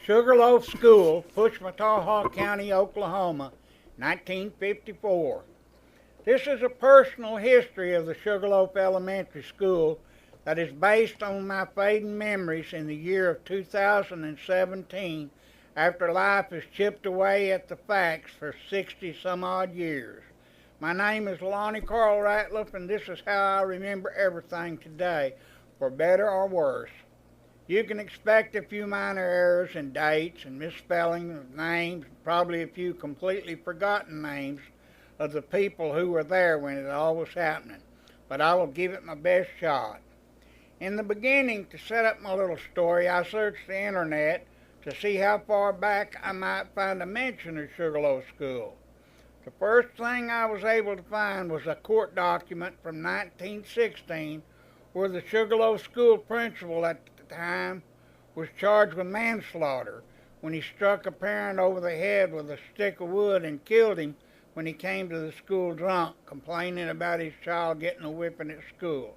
Sugarloaf School, Pushmataha County, Oklahoma, 1954. This is a personal history of the Sugarloaf Elementary School that is based on my fading memories in the year of 2017 after life has chipped away at the facts for 60 some odd years. My name is Lonnie Ratliff, and this is how I remember everything today, for better or worse. You can expect a few minor errors in dates and misspelling of names, probably a few completely forgotten names of the people who were there when it all was happening, but I will give it my best shot. In the beginning, to set up my little story, I searched the internet to see how far back I might find a mention of Sugarloaf School. The first thing I was able to find was a court document from 1916 where the Sugarloaf School principal at the time was charged with manslaughter when he struck a parent over the head with a stick of wood and killed him when he came to the school drunk, complaining about his child getting a whipping at school.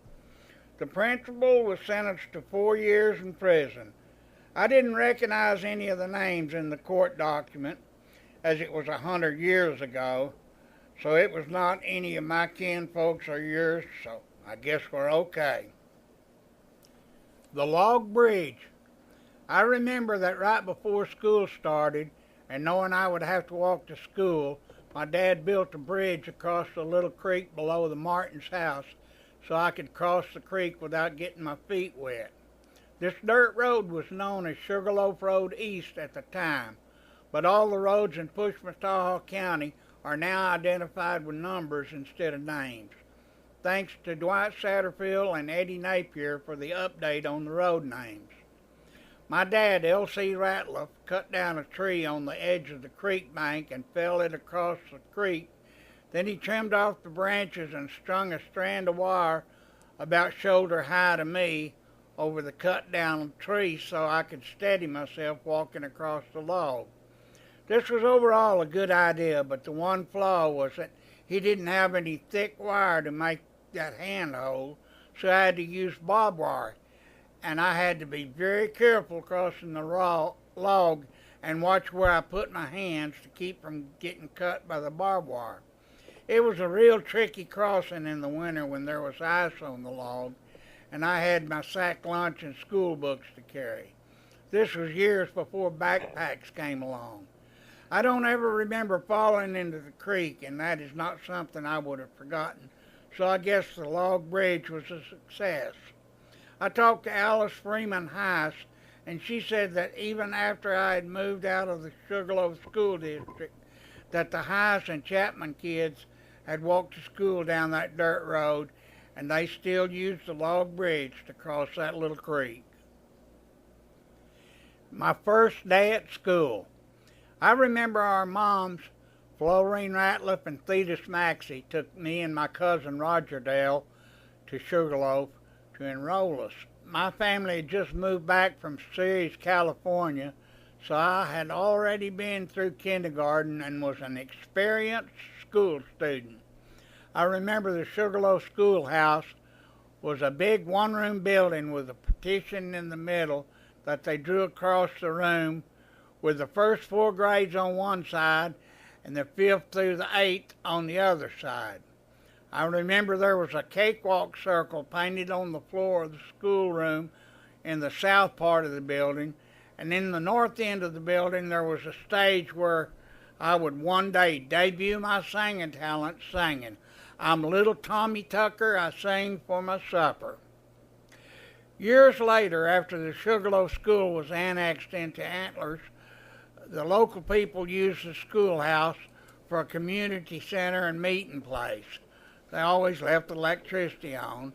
The principal was sentenced to 4 years in prison. I didn't recognize any of the names in the court document, as it was 100 years ago, so it was not any of my kinfolks or yours, so I guess we're okay. The log bridge. I remember that right before school started, and knowing I would have to walk to school, my dad built a bridge across the little creek below the Martin's house so I could cross the creek without getting my feet wet. This dirt road was known as Sugarloaf Road East at the time, but all the roads in Pushmataha County are now identified with numbers instead of names. Thanks to Dwight Satterfield and Eddie Napier for the update on the road names. My dad, L.C. Ratliff, cut down a tree on the edge of the creek bank and fell it across the creek. Then he trimmed off the branches and strung a strand of wire about shoulder high to me over the cut down tree so I could steady myself walking across the log. This was overall a good idea, but the one flaw was that he didn't have any thick wire to make that handhold, so I had to use barbed wire, and I had to be very careful crossing the log and watch where I put my hands to keep from getting cut by the barbed wire. It was a real tricky crossing in the winter when there was ice on the log, and I had my sack lunch and school books to carry. This was years before backpacks came along. I don't ever remember falling into the creek, and that is not something I would have forgotten, so I guess the log bridge was a success. I talked to Alice Freeman Heiss, and she said that even after I had moved out of the Sugarloaf School District, that the Heiss and Chapman kids had walked to school down that dirt road, and they still used the log bridge to cross that little creek. My first day at school. I remember our moms, Florine Ratliff and Thetis Maxey, took me and my cousin Roger Dale to Sugarloaf to enroll us. My family had just moved back from Ceres, California, so I had already been through kindergarten and was an experienced school student. I remember the Sugarloaf schoolhouse was a big one-room building with a partition in the middle that they drew across the room, with the first 4 grades on one side and the 5th through the 8th on the other side. I remember there was a cakewalk circle painted on the floor of the schoolroom in the south part of the building, and in the north end of the building there was a stage where I would one day debut my singing talent singing, "I'm little Tommy Tucker, I sing for my supper." Years later, after the Sugarloaf School was annexed into Antlers, the local people used the schoolhouse for a community center and meeting place. They always left the electricity on.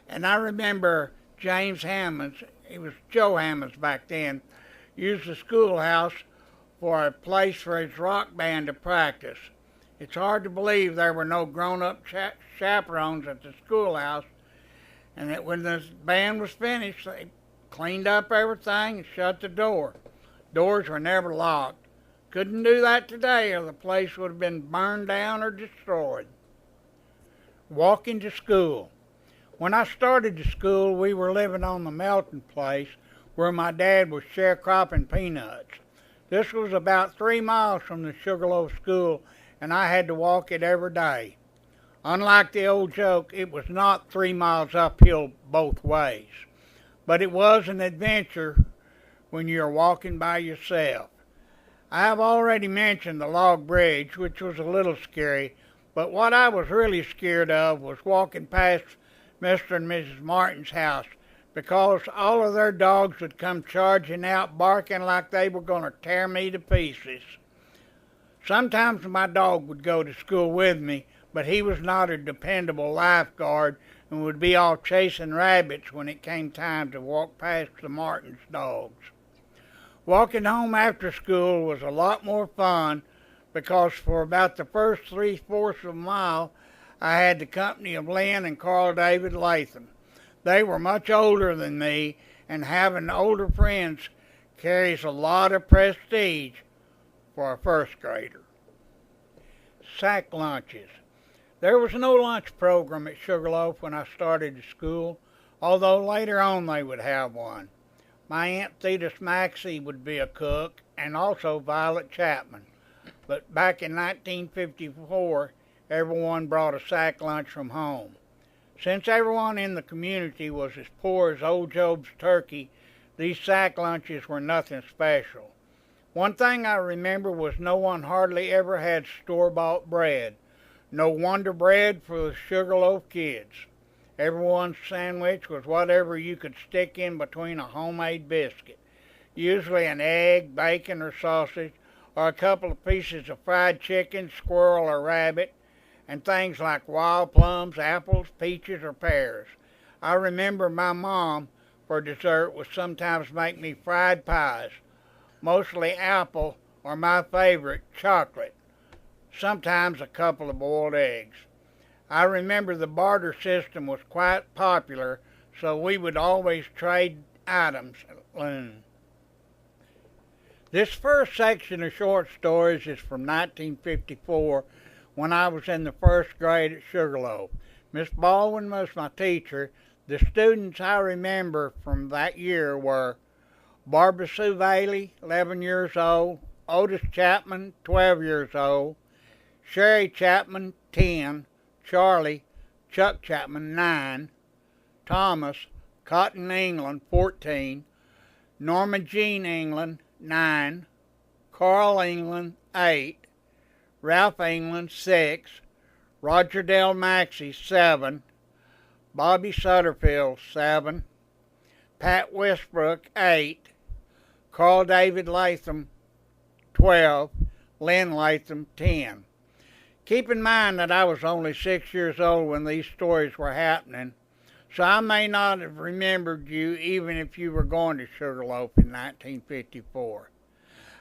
And I remember James Hammonds, he was Joe Hammonds back then, used the schoolhouse for a place for his rock band to practice. It's hard to believe there were no grown-up chaperones at the schoolhouse, and that when the band was finished, they cleaned up everything and shut the door. Doors were never locked. Couldn't do that today or the place would have been burned down or destroyed. Walking to school. When I started to school, we were living on the Melton place where my dad was sharecropping peanuts. This was about 3 miles from the Sugarloaf school, and I had to walk it every day. Unlike the old joke, it was not 3 miles uphill both ways, but it was an adventure when you're walking by yourself. I have already mentioned the log bridge, which was a little scary, but what I was really scared of was walking past Mr. and Mrs. Martin's house, because all of their dogs would come charging out, barking like they were going to tear me to pieces. Sometimes my dog would go to school with me, but he was not a dependable lifeguard and would be off chasing rabbits when it came time to walk past the Martin's dogs. Walking home after school was a lot more fun, because for about the first 3/4 of a mile, I had the company of Lynn and Carl David Latham. They were much older than me, and having older friends carries a lot of prestige for a first grader. Sack lunches. There was no lunch program at Sugarloaf when I started school, although later on they would have one. My Aunt Thetis Maxey would be a cook, and also Violet Chapman. But back in 1954, everyone brought a sack lunch from home. Since everyone in the community was as poor as old Job's turkey, these sack lunches were nothing special. One thing I remember was no one hardly ever had store-bought bread. No Wonder Bread for the Sugarloaf kids. Everyone's sandwich was whatever you could stick in between a homemade biscuit, usually an egg, bacon, or sausage, or a couple of pieces of fried chicken, squirrel, or rabbit, and things like wild plums, apples, peaches, or pears. I remember my mom, for dessert, would sometimes make me fried pies, mostly apple, or my favorite, chocolate, sometimes a couple of boiled eggs. I remember the barter system was quite popular, so we would always trade items at noon. This first section of short stories is from 1954, when I was in the first grade at Sugarloaf. Miss Baldwin was my teacher. The students I remember from that year were Barbara Sue Bailey, 11 years old, Otis Chapman, 12 years old, Sherry Chapman, 10, Charlie, Chuck Chapman, 9, Thomas, Cotton England, 14, Norma Jean England, 9, Carl England, 8, Ralph England, 6, Roger Dell Maxey, 7, Bobby Satterfield, 7, Pat Westbrook, 8, Carl David Latham, 12, Lynn Latham, 10. Keep in mind that I was only 6 years old when these stories were happening, so I may not have remembered you even if you were going to Sugarloaf in 1954.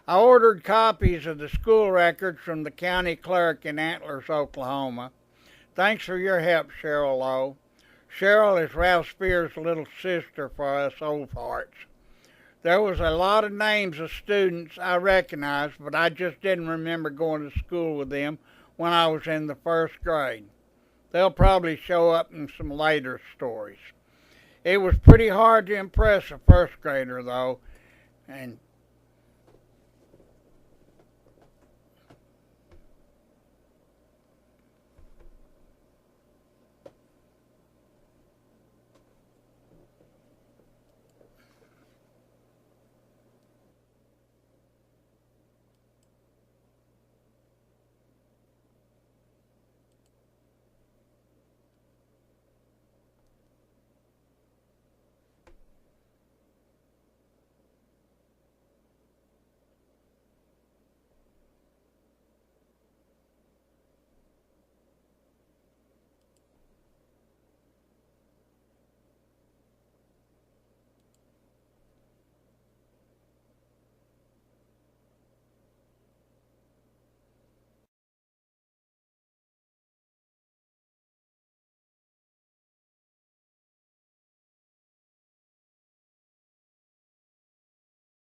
I ordered copies of the school records from the county clerk in Antlers, Oklahoma. Thanks for your help, Cheryl Lowe. Cheryl is Ralph Spears' little sister for us old farts. There was a lot of names of students I recognized, but I just didn't remember going to school with them when I was in the first grade. They'll probably show up in some later stories. It was pretty hard to impress a first grader, though, and